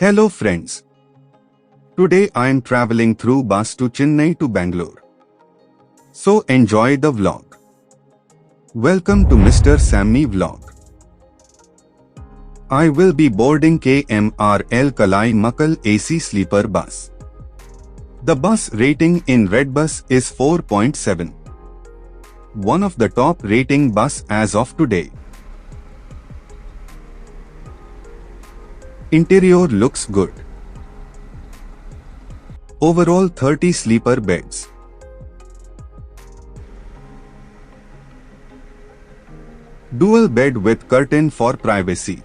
Hello friends. Today I am traveling through bus to Chennai to Bangalore. So enjoy the vlog. Welcome to MrSammyVlog. I will be boarding KMRL Kalaimakal AC sleeper bus. The bus rating in Red Bus is 4.7. One of the top rating bus as of today. Interior looks good. Overall 30 sleeper beds. Dual bed with curtain for privacy.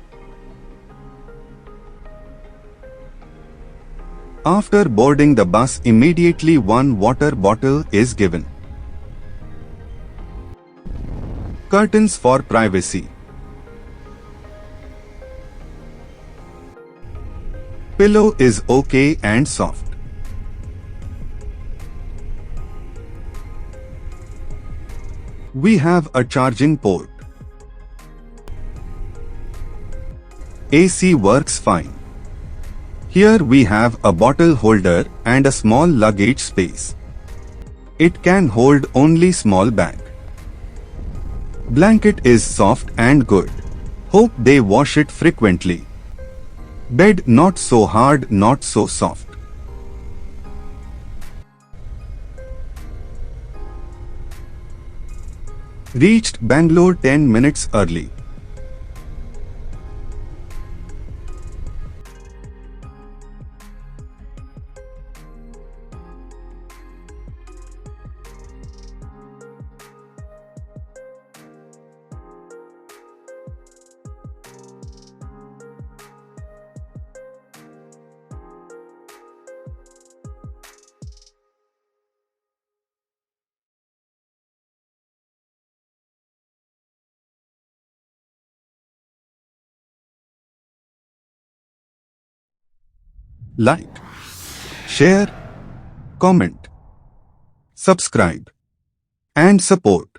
After boarding the bus, immediately one water bottle is given. Curtains for privacy. Pillow is okay and soft. We have a charging port. AC works fine. Here we have a bottle holder and a small luggage space. It can hold only small bag. Blanket is soft and good. Hope they wash it frequently. Bed not so hard, not so soft. Reached Bangalore 10 minutes early. Like, share, comment, subscribe, and support.